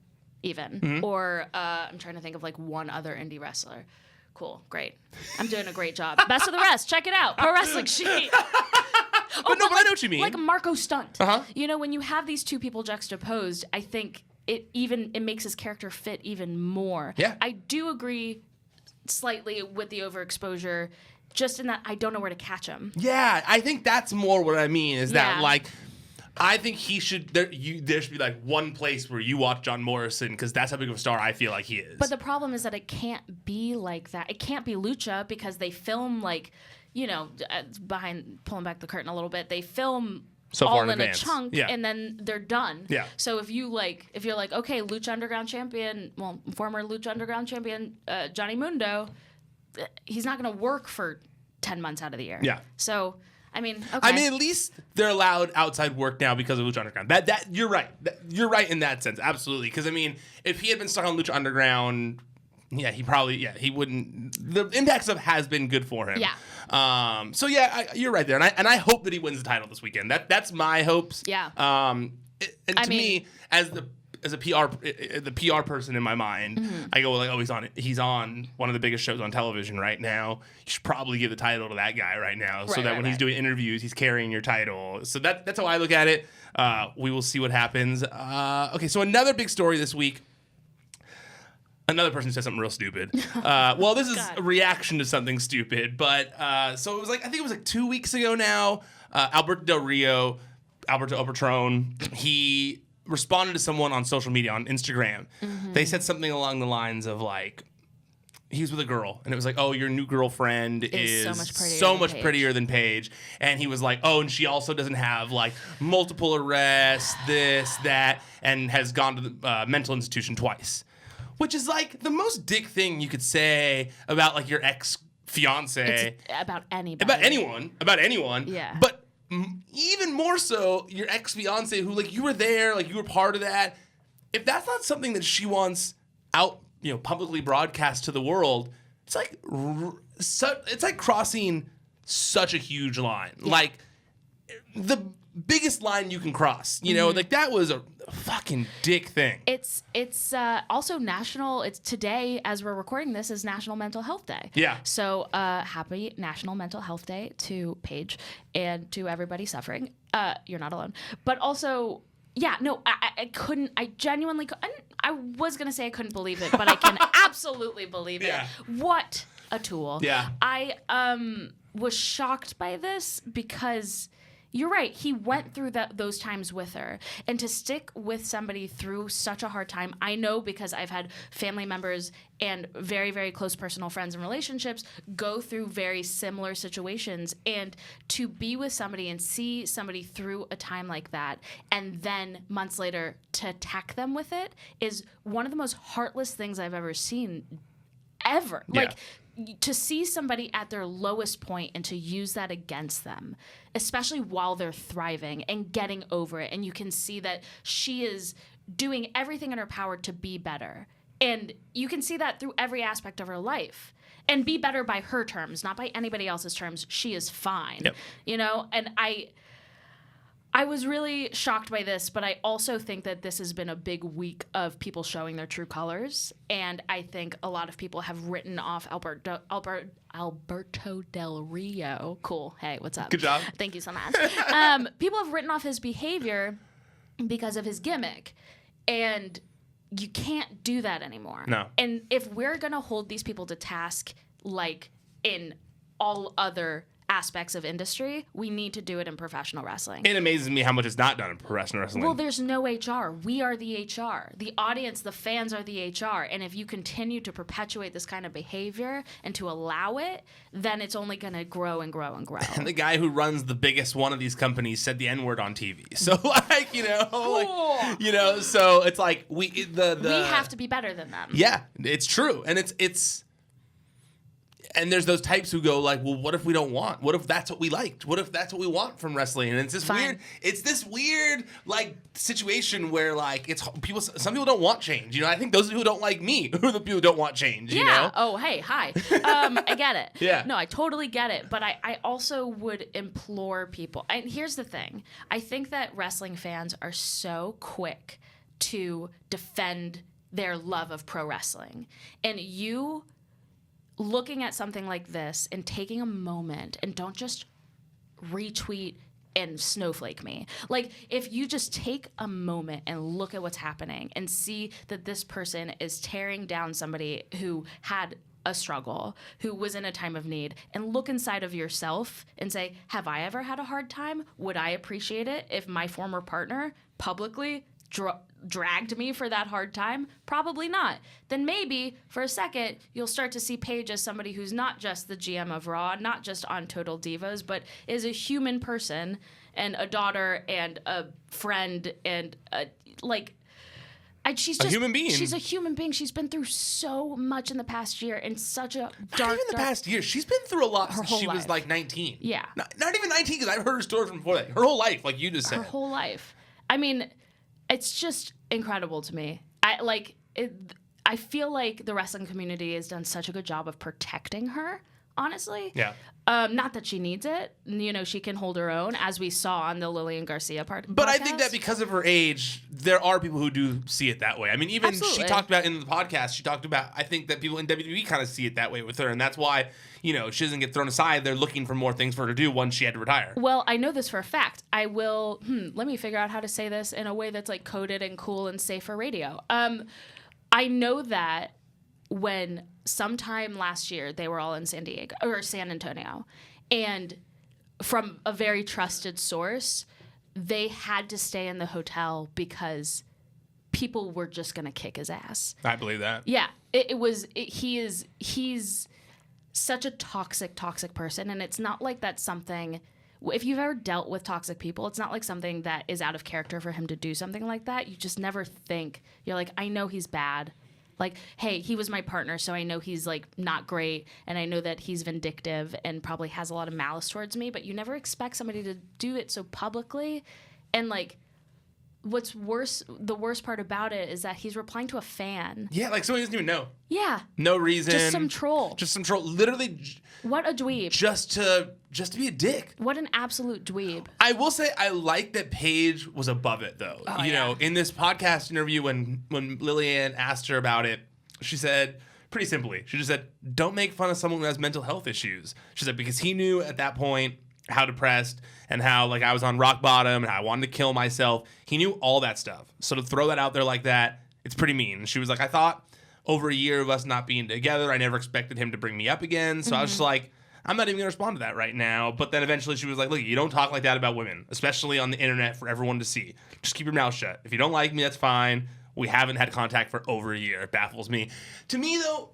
even, or I'm trying to think of like one other indie wrestler. Cool, great. I'm doing a great job. Best of the rest. Check it out. Pro Wrestling Sheet. But no, but I know what you mean. Like Marco Stunt. Uh-huh. You know, when you have these two people juxtaposed, I think it makes his character fit even more. Yeah. I do agree slightly with the overexposure, just in that I don't know where to catch him. Yeah, I think that's more what I mean is that Yeah. like I think he should there should be like one place where you watch John Morrison because that's how big of a star I feel like he is. But the problem is that it can't be like that. It can't be Lucha because they film like, you know, pulling back the curtain a little bit, they film So far all in in a advance. chunk, Yeah. and then they're done. Yeah. So if you're like, okay, Lucha Underground champion, well, former Lucha Underground champion Johnny Mundo, he's not going to work for 10 months out of the year. Yeah. So, I mean, okay. I mean, at least they're allowed outside work now because of Lucha Underground. That you're right. You're right in that sense, absolutely. Because I mean, if he had been stuck on Lucha Underground, he wouldn't. The Impact stuff has been good for him. Yeah. So yeah, you're right there, and I hope that he wins the title this weekend. That's my hopes. Yeah. And to me, as the PR person in my mind, I go like, oh, he's on one of the biggest shows on television right now. You should probably give the title to that guy right now, so that when he's doing interviews, he's carrying your title. So that's how I look at it. We will see what happens. Okay, so another big story this week. Another person said something real stupid. Well, this is a reaction to something stupid, but so it was like I think it was like 2 weeks ago now. Alberto Del Rio, Alberto El Patron, he responded to someone on social media on Instagram. They said something along the lines of like, he was with a girl, and it was like, oh, your new girlfriend is so much prettier than Paige. And he was like, oh, and she also doesn't have like multiple arrests, this, that, and has gone to the mental institution twice. Which is like the most dick thing you could say about like your ex-fiance. It's about anybody. About anyone. Yeah. But even more so, your ex-fiance who like you were there, like you were part of that. If that's not something that she wants out, you know, publicly broadcast to the world, it's like crossing such a huge line. Yeah. Like the biggest line you can cross, you know, like that was a fucking dick thing. It's also national. It's today, as we're recording this, is National Mental Health Day. Yeah. So happy National Mental Health Day to Paige and to everybody suffering. You're not alone. But also, yeah, no, I couldn't. I genuinely couldn't. I was gonna say I couldn't believe it, but I can absolutely believe it. What a tool. Yeah. I was shocked by this because you're right. He went through those times with her. And to stick with somebody through such a hard time, I know because I've had family members and very, very close personal friends and relationships go through very similar situations. And to be with somebody and see somebody through a time like that and then months later to attack them with it is one of the most heartless things I've ever seen ever. Yeah. Like, to see somebody at their lowest point and to use that against them, especially while they're thriving and getting over it. And you can see that she is doing everything in her power to be better. And you can see that through every aspect of her life. And be better by her terms, not by anybody else's terms. She is fine. Yep. You know? And I was really shocked by this, but I also think that this has been a big week of people showing their true colors. And I think a lot of people have written off Alberto Del Rio. Cool. Hey, what's up? Good job. Thank you so much. People have written off his behavior because of his gimmick. And you can't do that anymore. No. And if we're going to hold these people to task like in all other aspects of industry, we need to do it in professional wrestling. It amazes me how much it's not done in professional wrestling. Well, there's no HR. We are the HR. The audience, the fans are the HR. And if you continue to perpetuate this kind of behavior and to allow it, then it's only going to grow and grow and grow. And the guy who runs the biggest one of these companies said the N-word on TV. So, like, so it's like we have to be better than them. Yeah, it's true. And it's and there's those types who go like, well, what if we don't want? What if that's what we liked? What if that's what we want from wrestling? And it's this weird like situation where like some people don't want change. You know, I think those who don't like me are the people who don't want change. Yeah. You know? Oh, hey, hi. I get it. Yeah. No, I totally get it. But I also would implore people. And here's the thing. I think that wrestling fans are so quick to defend their love of pro wrestling. And you looking at something like this and taking a moment, and don't just retweet and snowflake me. Like, if you just take a moment and look at what's happening and see that this person is tearing down somebody who had a struggle, who was in a time of need, and look inside of yourself and say, have I ever had a hard time? Would I appreciate it if my former partner publicly dragged me for that hard time? Probably not. Then maybe for a second you'll start to see Paige as somebody who's not just the GM of Raw, not just on Total Divas, but is a human person and a daughter and a friend and she's just a human being. She's a human being. She's been through so much in the past year in such a dark. Not even the past year. She's been through a lot since she was like 19. Yeah. Not even 19 because I've heard her story from before that. Her whole life, like you just said. Her whole life. I mean, it's just incredible to me. I feel like the wrestling community has done such a good job of protecting her, honestly. Yeah. Not that she needs it. You know, she can hold her own, as we saw on the Lillian Garcia part. But podcast. I think that because of her age, there are people who do see it that way. I mean, even Absolutely. she talked about in the podcast, I think that people in WWE kind of see it that way with her. And that's why, she doesn't get thrown aside. They're looking for more things for her to do once she had to retire. Well, I know this for a fact. I will, let me figure out how to say this in a way that's like coded and cool and safe for radio. I know that when sometime last year they were all in San Antonio, and from a very trusted source, they had to stay in the hotel because people were just going to kick his ass. I believe that. Yeah, he's such a toxic person, and it's not like that's something. If you've ever dealt with toxic people, it's not like something that is out of character for him to do something like that. You just never think. You're like, I know he's bad. Like, hey, he was my partner, so I know he's, like, not great, and I know that he's vindictive and probably has a lot of malice towards me, but you never expect somebody to do it so publicly. And, like, what's worse, the worst part about it is that he's replying to a fan. Yeah, like somebody doesn't even know. Yeah. No reason. Just some troll. Literally. What a dweeb. Just to be a dick. What an absolute dweeb. I will say I like that Paige was above it, though. Oh, you know, in this podcast interview when Lillian asked her about it, she said, pretty simply, she just said, don't make fun of someone who has mental health issues. She said, because he knew at that point how depressed and how, like, I was on rock bottom and how I wanted to kill myself. He knew all that stuff. So to throw that out there like that, it's pretty mean. She was like, I thought over a year of us not being together, I never expected him to bring me up again. So I was just like, I'm not even going to respond to that right now. But then eventually she was like, look, you don't talk like that about women, especially on the internet for everyone to see. Just keep your mouth shut. If you don't like me, that's fine. We haven't had contact for over a year. It baffles me. To me, though,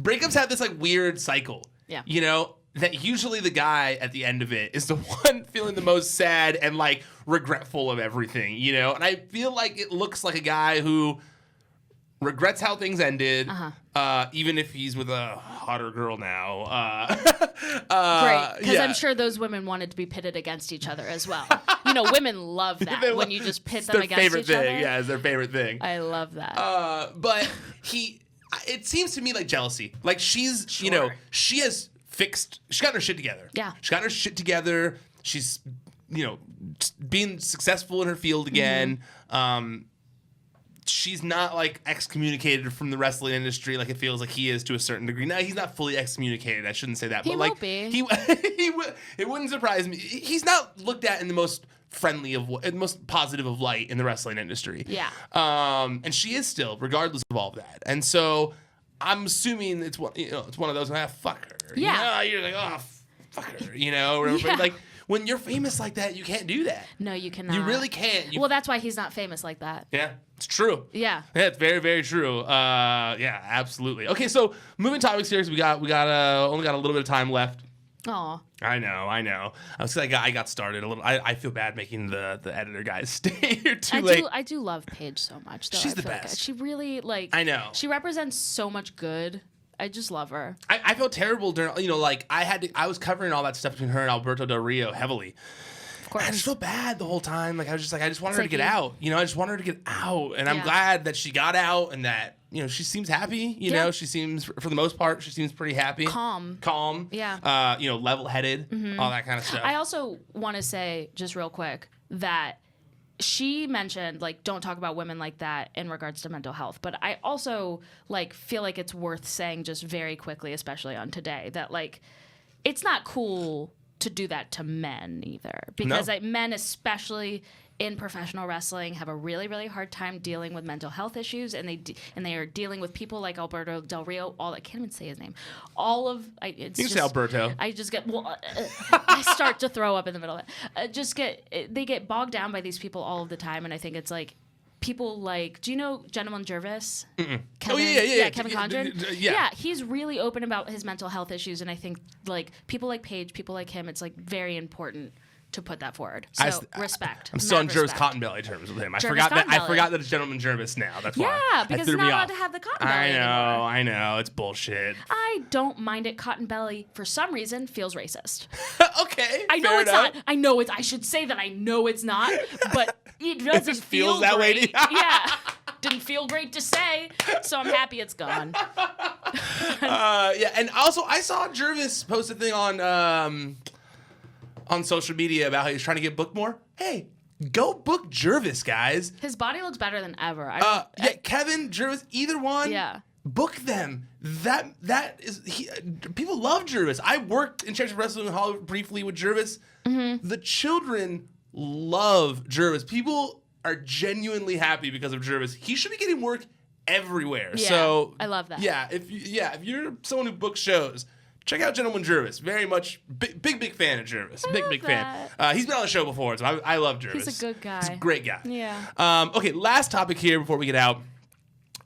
breakups have this, like, weird cycle. Yeah. You know, that usually the guy at the end of it is the one feeling the most sad and, like, regretful of everything, you know? And I feel like it looks like a guy who regrets how things ended, even if he's with a hotter girl now. Great, because yeah. I'm sure those women wanted to be pitted against each other as well. You know, women love that when you just pit them against each other. Yeah, it's their favorite thing. I love that. But it seems to me like jealousy. Like she's, you know, she got her shit together. Yeah. She got her shit together. She's, you know, being successful in her field again. She's not, like, excommunicated from the wrestling industry like it feels like he is to a certain degree. Now, he's not fully excommunicated. I shouldn't say that. He but, will like, be. It wouldn't surprise me. He's not looked at in the most most positive of light in the wrestling industry. Yeah. And she is still, regardless of all of that. And so I'm assuming it's one of those. Fuck her. Yeah. You're like, oh, fuck her. Or Yeah. like when you're famous like that, you can't do that. No, you cannot. You really can't. Well, that's why he's not famous like that. Yeah, it's true. Yeah. Yeah, it's very, very true. Yeah, absolutely. Okay, so moving topics here. So we only got a little bit of time left. Aw. I know. I got started a little. I feel bad making the editor guys stay here too late. I do love Paige so much. Though. She's I the feel best. Like she really I know. She represents so much good. I just love her. I felt terrible during. I was covering all that stuff between her and Alberto Del Rio heavily. Of course. I just felt bad the whole time. I was just I just wanted her to get out. I just wanted her to get out, and I'm glad that she got out and that she seems happy. She seems for the most part she seems pretty happy, calm. Yeah. Level-headed, all that kind of stuff. I also want to say just real quick that she mentioned don't talk about women like that in regards to mental health, but I also feel like it's worth saying just very quickly, especially on today, that it's not cool to do that to men either, because men, especially in professional wrestling, have a really, really hard time dealing with mental health issues, and they are dealing with people like Alberto Del Rio. I can't even say his name. You can say Alberto. I just get I start to throw up in the middle of it. They get bogged down by these people all of the time, and I think it's people do you know Gentleman Jervis? Kevin, Kevin Condren. Yeah, he's really open about his mental health issues, and I think people like Paige, people like him, it's very important to put that forward. So respect. I'm still on Jervis Cottonbelly terms with him. I forgot that it's Gentleman Jervis now. That's why. Yeah, because he's not allowed to have the Cottonbelly anymore. I know. It's bullshit. I don't mind it. Cottonbelly, for some reason, feels racist. Okay. I know it's not. I know it's. I should say that I know it's not, but it doesn't just feels that way to you. Yeah. Didn't feel great to say, so I'm happy it's gone. Yeah, and also I saw Jervis post a thing on social media about how he's trying to get booked more. Hey, go book Jervis, guys. His body looks better than ever. Kevin, Jervis, either one. Yeah. Book them. People love Jervis. I worked in Championship Wrestling in Hollywood briefly with Jervis. Mm-hmm. The children love Jervis. People are genuinely happy because of Jervis. He should be getting work everywhere. Yeah, so I love that. Yeah, if you're someone who books shows, check out Gentleman Jervis. Very much big fan of Jervis. Big fan. He's been on the show before, so I love Jervis. He's a good guy. He's a great guy. Yeah. Okay, last topic here before we get out,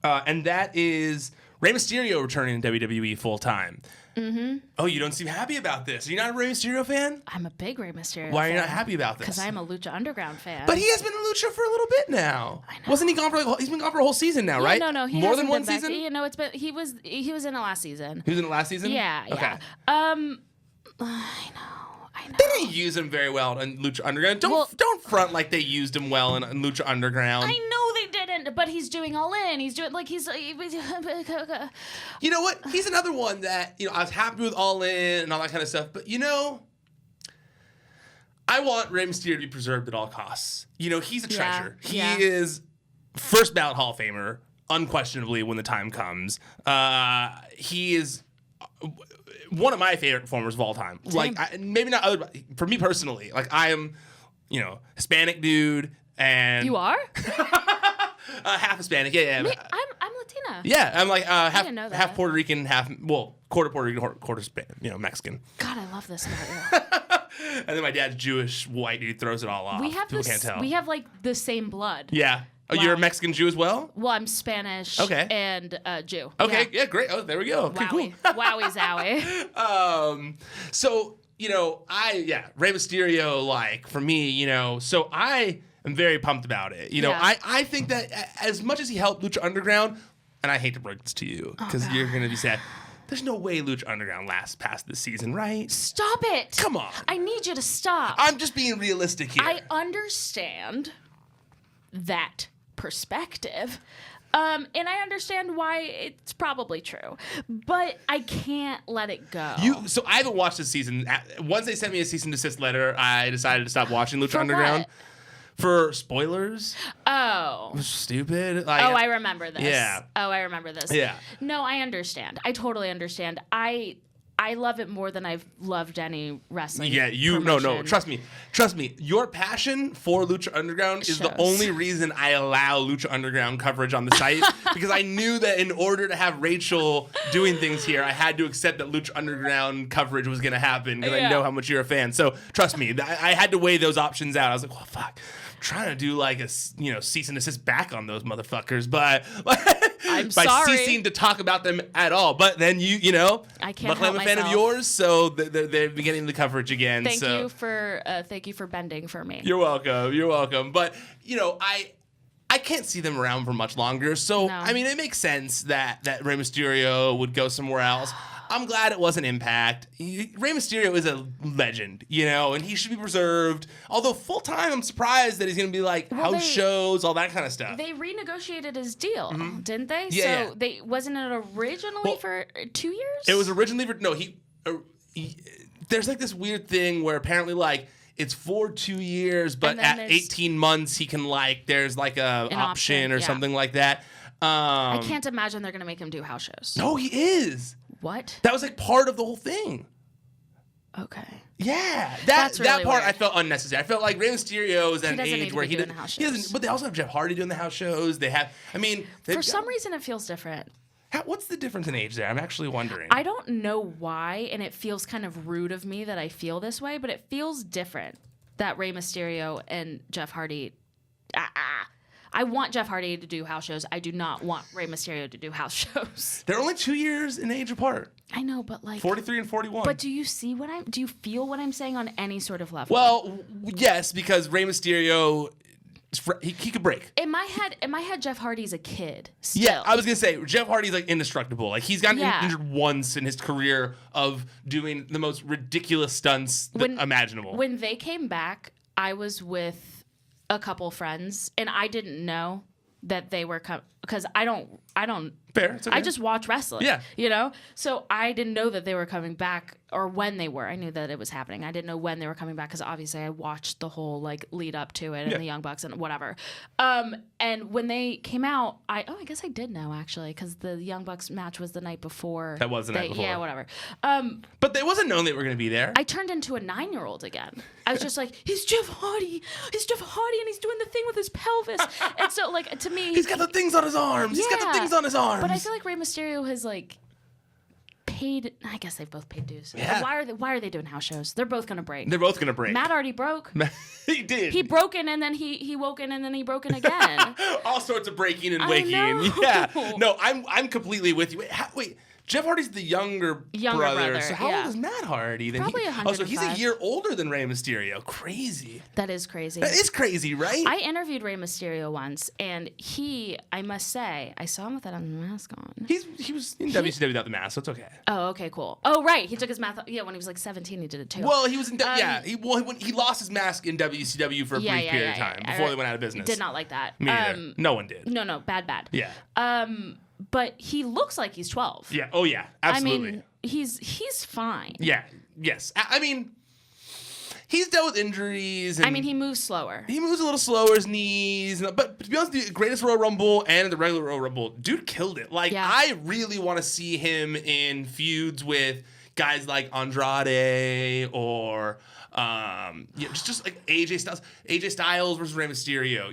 and that is Rey Mysterio returning to WWE full time. Mm-hmm. Oh, you don't seem happy about this. Are you not a Rey Mysterio fan? I'm a big Rey Mysterio fan. Why are you not happy about this? Because I'm a Lucha Underground fan. But he has been in Lucha for a little bit now. I know. Wasn't he gone for he's been gone for a whole season now, right? No. More than one season? It's been he was in the last season. He was in the last season? Yeah. Okay. I know. They didn't use him very well in Lucha Underground. Don't front like they used him well in Lucha Underground. I know they didn't, but he's doing All In. He's doing You know what? He's another one that I was happy with All In and all that kind of stuff. But I want Rey Mysterio to be preserved at all costs. He's a treasure. He is first ballot Hall of Famer, unquestionably when the time comes. He is one of my favorite performers of all time. Same. Maybe not other, for me personally. I am, Hispanic dude, and You are? half Hispanic. Yeah. I'm Latina. Yeah, I'm I didn't know that. half Puerto Rican, quarter Puerto Rican, quarter Mexican. God, I love this about you. And then my dad's Jewish, white dude, throws it all off. People can't tell. We have the same blood. Yeah. Oh, Wow. you're a Mexican Jew as well? Well, I'm Spanish. Okay. And Jew. Okay. Yeah, great. Oh, there we go. Okay, Wowie. cool. Wowie zowie. So, Rey Mysterio, for me, so I am very pumped about it. I think that as much as he helped Lucha Underground, and I hate to break this to you because you're going to be sad, there's no way Lucha Underground lasts past this season, right? Stop it. Come on. I need you to stop. I'm just being realistic here. I understand that perspective. And I understand why it's probably true, but I can't let it go. So I haven't watched this season. Once they sent me a cease and desist letter, I decided to stop watching Lucha For Underground. what? For spoilers. Oh. It was stupid. I remember this. Yeah. Oh, I remember this. Yeah. No, I understand. I totally understand. I I love it more than I've loved any wrestling. Yeah, no. Trust me. Your passion for Lucha Underground is the only reason I allow Lucha Underground coverage on the site because I knew that in order to have Rachel doing things here, I had to accept that Lucha Underground coverage was going to happen because I know how much you're a fan. So trust me, I had to weigh those options out. I was like, well, fuck. I'm trying to do like a cease and desist back on those motherfuckers, but I'm by sorry. ceasing to talk about them at all. But then I can't luckily I'm a fan of yours, so they're beginning the coverage again. Thank you for bending for me. You're welcome. But I can't see them around for much longer. So No. I mean, it makes sense that Rey Mysterio would go somewhere else. I'm glad it wasn't Impact. Rey Mysterio is a legend, and he should be preserved. Although full-time, I'm surprised that he's going to be like house shows, all that kind of stuff. They renegotiated his deal, didn't they? Yeah, so wasn't it originally for 2 years? It was originally for, no, he there's like this weird thing where apparently like it's for 2 years, but at 18 months he can there's like an option or something like that. I can't imagine they're going to make him do house shows. No, he is. What? That was like part of the whole thing. Okay. Yeah, That's really that part weird. I felt unnecessary. I felt like Rey Mysterio is at an age where he doing the house shows. doesn't. But they also have Jeff Hardy doing the house shows. They have. I mean, for some reason, it feels different. What's the difference in age there? I'm actually wondering. I don't know why, and it feels kind of rude of me that I feel this way, but it feels different that Rey Mysterio and Jeff Hardy. I want Jeff Hardy to do house shows. I do not want Rey Mysterio to do house shows. They're only 2 years in age apart. I know, but 43 and 41. But do you feel what I'm saying on any sort of level? Well, yes, because Rey Mysterio, he could break. In my head, Jeff Hardy's a kid. Still. Yeah, I was gonna say Jeff Hardy's like indestructible. Like he's gotten injured once in his career of doing the most ridiculous stunts imaginable. When they came back, I was with a couple friends, and I didn't know that they were because I don't. Fair. It's okay. I just watch wrestling. Yeah. So I didn't know that they were coming back or when they were. I knew that it was happening. I didn't know when they were coming back because obviously I watched the whole lead up to it and the Young Bucks and whatever. And when they came out, I guess I did know actually because the Young Bucks match was the night before. That was the night before. Yeah, whatever. But it wasn't known they were going to be there. I turned into a 9-year-old again. I was just like, he's Jeff Hardy. He's Jeff Hardy, and he's doing the thing with his pelvis. And so, to me, he's got the things on his arms. Yeah, he's got the things on his arms. But I feel like Rey Mysterio has paid. I guess they've both paid dues. Yeah. But why are they doing house shows? They're both gonna break. They're both gonna break. Matt already broke. He did. He broke in, and then he woke in, and then he broke in again. All sorts of breaking and waking. know. Yeah. No, I'm completely with you. Wait. Jeff Hardy's the younger brother. So how old is Matt Hardy? Probably 105. So he's a year older than Rey Mysterio. Crazy. That is crazy. That is crazy, right? I interviewed Rey Mysterio once, and I must say, I saw him with that mask on. He was in WCW without the mask, so it's okay. Oh, okay, cool. Oh, right. He took his mask off. Yeah, when he was 17, he did it too. Well, he was in he lost his mask in WCW for a brief period of time before they went out of business. Did not like that. Me neither. No one did. No, bad. Yeah. But he looks like he's 12. Yeah. Oh, yeah. Absolutely. I mean, he's fine. Yeah. Yes. I mean, he's dealt with injuries. And he moves slower. He moves a little slower, his knees. But to be honest, the greatest Royal Rumble and the regular Royal Rumble, dude killed it. I really want to see him in feuds with guys like Andrade or just like AJ Styles versus Rey Mysterio,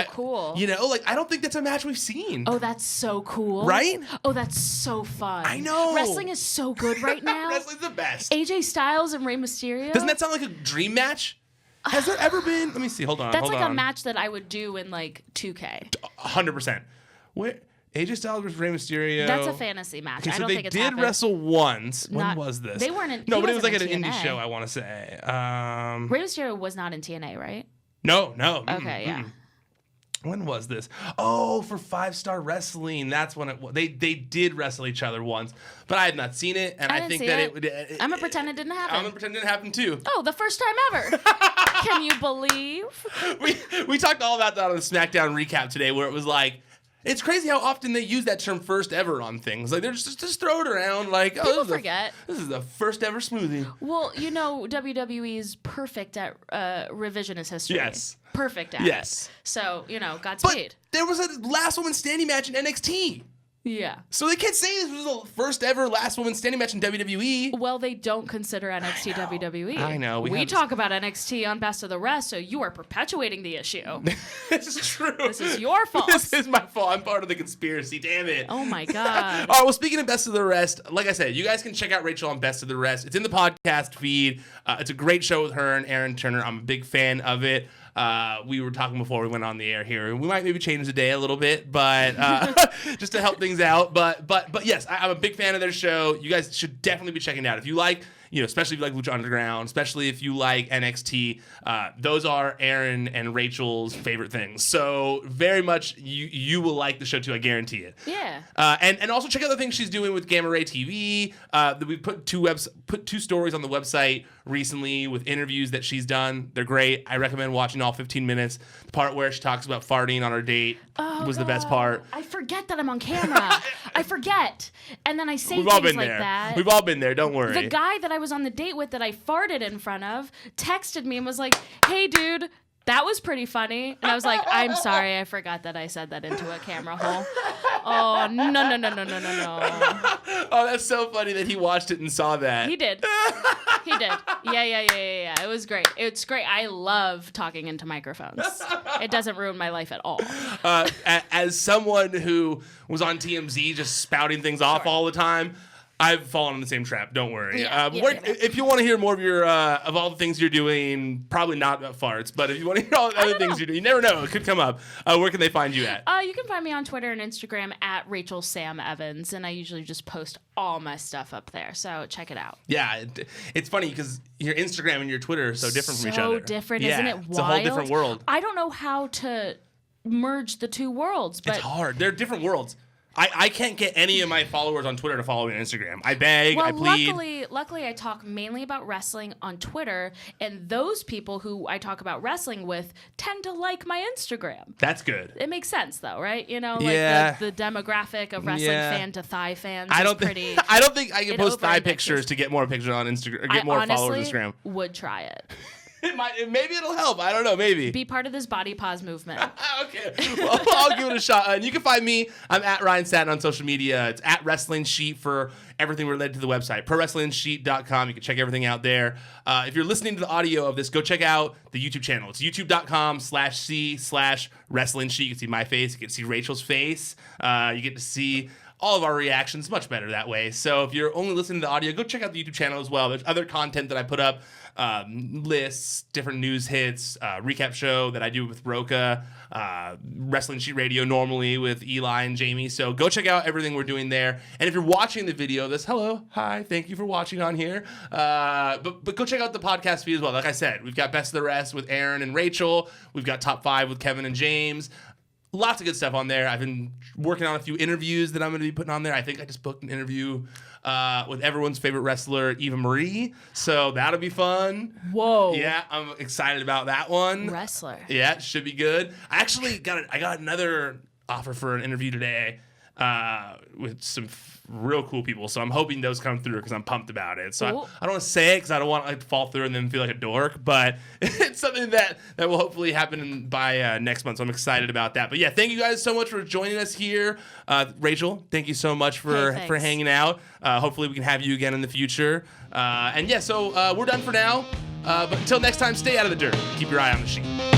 cool. I don't think that's a match we've seen. Oh, that's so cool. Right? Oh, that's so fun. I know. Wrestling is so good right now. Wrestling's the best. AJ Styles and Rey Mysterio. Doesn't that sound like a dream match? Has there ever been? Let me see. Hold on. That's a match that I would do in 2K. 100%. Where AJ Styles versus Rey Mysterio. That's a fantasy match. Okay, I don't think it's happened. They did wrestle once. When was this? They weren't in. No, but it was like at an TNA. indie show, I want to say. Rey Mysterio was not in TNA, right? No. Okay, yeah. When was this? Oh, for 5-Star Wrestling. That's when it was. They did wrestle each other once, but I had not seen it, and I think that it would. I'm gonna pretend it didn't happen. I'm gonna pretend it didn't happen too. Oh, the first time ever. Can you believe? We talked all about that on the Smackdown recap today, where it was like. It's crazy how often they use that term "first ever" on things. They're just throw it around like, oh, people forget. This is the first ever smoothie. Well, WWE's perfect at revisionist history. Yes. Perfect at it. So, Godspeed. But there was a last woman standing match in NXT. Yeah. So they can't say this was the first ever last woman standing match in WWE. Well, they don't consider NXT WWE. I know. We talk about NXT on Best of the Rest, so you are perpetuating the issue. This is true. This is your fault. This is my fault. I'm part of the conspiracy. Damn it. Oh, my God. All right, well, speaking of Best of the Rest, like I said, you guys can check out Rachel on Best of the Rest. It's in the podcast feed. It's a great show with her and Aaron Turner. I'm a big fan of it. We were talking before we went on the air here. We might maybe change the day a little bit, but just to help things out. But yes, I'm a big fan of their show. You guys should definitely be checking it out. If you like, especially if you like Lucha Underground, especially if you like NXT, those are Aaron and Rachel's favorite things. So very much you will like the show too. I guarantee it. Yeah. And also check out the things she's doing with Gamma Ray TV. We put two stories on the website recently with interviews that she's done. They're great. I recommend watching all 15 minutes. The part where she talks about farting on her date was the best part. I forget that I'm on camera. I forget. And then I say We've all things been like there. that. We've all been there. Don't worry. The guy that I was on the date with that I farted in front of texted me and was like, "Hey, dude, that was pretty funny." And I was like, "I'm sorry. I forgot that I said that into a camera hole." Oh, no. Oh, that's so funny that he watched it and saw that. He did. He did. Yeah. It was great. It's great. I love talking into microphones. It doesn't ruin my life at all. As someone who was on TMZ just spouting things off all the time, I've fallen in the same trap. Don't worry. If you want to hear more of your of all the things you're doing, probably not about farts, but if you want to hear all the other things you're doing, you never know. It could come up. Where can they find you at? You can find me on Twitter and Instagram at Rachel Sam Evans, and I usually just post all my stuff up there. So check it out. Yeah, it's funny because your Instagram and your Twitter are so different from each other. So different, isn't it? Wild? It's a whole different world. I don't know how to merge the two worlds, but it's hard. They're different worlds. I can't get any of my followers on Twitter to follow me on Instagram. I beg, I plead. Luckily, I talk mainly about wrestling on Twitter, and those people who I talk about wrestling with tend to like my Instagram. That's good. It makes sense, though, right? The demographic of wrestling fan to thigh fans I don't think I can post thigh pictures to get more pictures on Instagram, or get more followers on Instagram. Would try it. Maybe it'll help. I don't know. Maybe. Be part of this body pause movement. Okay. Well, I'll give it a shot. And you can find me. I'm at Ryan Satin on social media. It's at Wrestling Sheet for everything related to the website. ProWrestlingSheet.com. You can check everything out there. If you're listening to the audio of this, go check out the YouTube channel. It's youtube.com/C/Wrestling Sheet. You can see my face. You can see Rachel's face. You get to see all of our reactions. Much better that way. So if you're only listening to the audio, go check out the YouTube channel as well. There's other content that I put up. Lists, different news hits, recap show that I do with Roca, Wrestling Sheet Radio normally with Eli and Jamie. So go check out everything we're doing there. And if you're watching the video, hi, thank you for watching on here. But go check out the podcast feed as well. Like I said, we've got Best of the Rest with Aaron and Rachel. We've got Top 5 with Kevin and James. Lots of good stuff on there. I've been working on a few interviews that I'm going to be putting on there. I think I just booked an interview with everyone's favorite wrestler, Eva Marie. So that'll be fun. Whoa. Yeah, I'm excited about that one. Wrestler. Yeah, it should be good. I actually got another offer for an interview today with some real cool people. So I'm hoping those come through because I'm pumped about it. So I don't want to say it because I don't want to fall through and then feel like a dork. But it's something that will hopefully happen by next month. So I'm excited about that. But yeah, thank you guys so much for joining us here. Rachel, thank you so much for hanging out. Hopefully we can have you again in the future. So we're done for now. But until next time, stay out of the dirt. Keep your eye on the sheet.